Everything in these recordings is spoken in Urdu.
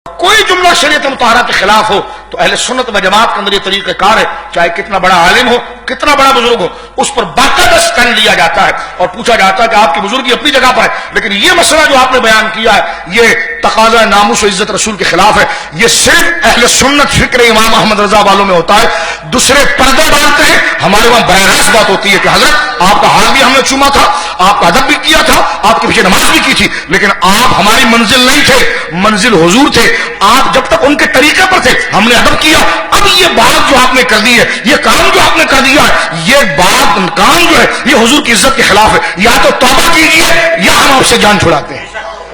کوئی جملہ شریعت مطہرہ کے خلاف ہو تو اہل سنت و جماعت کے اندر یہ طریقہ کار ہے، چاہے کتنا بڑا عالم ہو، کتنا بڑا بزرگ ہو، اس پر باقاعدہ اسٹینڈ لیا جاتا ہے اور پوچھا جاتا ہے کہ آپ کی بزرگی اپنی جگہ پر ہے، لیکن یہ مسئلہ جو آپ نے بیان کیا ہے یہ تقاضا ناموس و عزت رسول کے خلاف ہے، یہ صرف اہل سنت فکر امام احمد رضا والوں میں ہوتا ہے، دوسرے پردے ڈالتے ہیں، ہمارے وہاں براہ راست بات ہوتی ہے کہ حضرت آپ کا ہاتھ بھی ہم نے چوما تھا، آپ کا ادب بھی کیا تھا، آپ کے پیچھے نماز بھی کی تھی، لیکن آپ ہماری منزل نہیں تھے، منزل حضور تھے، آپ جب تک ان کے طریقے پر تھے ہم نے ادب کیا، اب یہ بات جو آپ نے کر دی ہے، یہ کام جو آپ نے کر دیا ہے، یہ بات کام جو ہے یہ حضور کی عزت کے خلاف ہے، یا تو توبہ کیجیے یا ہم آپ سے جان چھڑاتے ہیں۔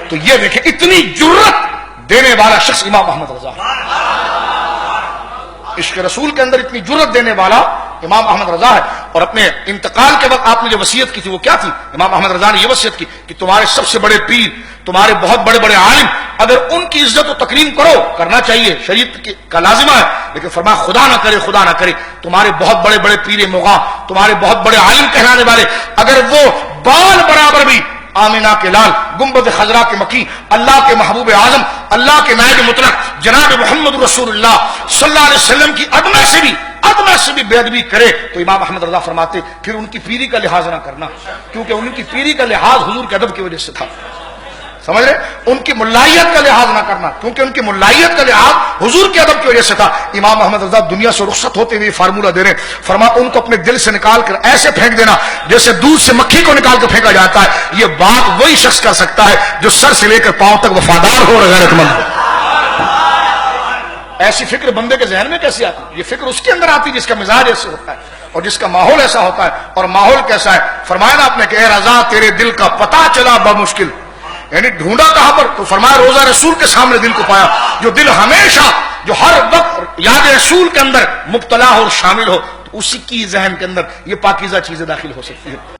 تو یہ دیکھیں اتنی جرت دینے والا شخص امام احمد رضا، عشق رسول کے اندر اتنی جرت دینے والا امام احمد رضا ہے۔ اور اپنے انتقال کے وقت آپ نے جو وصیت کی تھی وہ کیا تھی؟ امام احمد رضا نے یہ وصیت کی کہ تمہارے سب سے بڑے پیر، تمہارے بہت بڑے بڑے عالم، اگر ان کی عزت و تکریم کرو، کرنا چاہیے، شریعت کا لازمہ ہے، لیکن فرمایا خدا نہ کرے، خدا نہ کرے تمہارے بہت بڑے بڑے پیر مغاں، تمہارے بہت بڑے عالم کہلانے والے، اگر وہ بال برابر بھی آمینہ کے لال، گنبد خضرا کے مکی، اللہ کے محبوب اعظم، اللہ کے نائب مطلق جناب محمد رسول اللہ صلی اللہ علیہ وسلم کی ادنا سے بھی بے ادبی کرے تو امام احمد رضا فرماتے پھر ان کی پیری کا لحاظ نہ کرنا، کیونکہ ان کی پیری کا لحاظ حضور کے ادب کی وجہ سے تھا، سمجھ رہے؟ ان کی ملائیت کا لحاظ نہ کرنا، کیونکہ ان کی ملائیت کا لحاظ حضور کے ادب کی وجہ سے تھا۔ امام احمد رضا دنیا سے رخصت ہوتے ہوئے فارمولہ دے رہے ہیں، فرما ان کو اپنے دل سے نکال کر ایسے پھینک دینا جیسے دودھ سے مکھی کو نکال کر پھینکا جاتا ہے، یہ بات وہی شخص کر سکتا ہے جو سر سے لے کر پاؤں تک وفادار ہو اور غیرت مند ہو۔ ایسی فکر بندے کے ذہن میں کیسے آتی؟ یہ فکر اس کے اندر آتی جس کا مزاج ایسے ہوتا ہے اور جس کا ماحول ایسا ہوتا ہے۔ اور ماحول کیسا ہے؟ فرمایا نا آپ نے کہ اے رضا تیرے دل کا پتہ چلا بمشکل، یعنی ڈھونڈا کہاں پر؟ تو فرمایا روزہ رسول کے سامنے دل کو پایا، جو دل ہمیشہ، جو ہر وقت یاد رسول کے اندر مبتلا ہو اور شامل ہو، تو اسی کی ذہن کے اندر یہ پاکیزہ چیزیں داخل ہو سکتی ہیں۔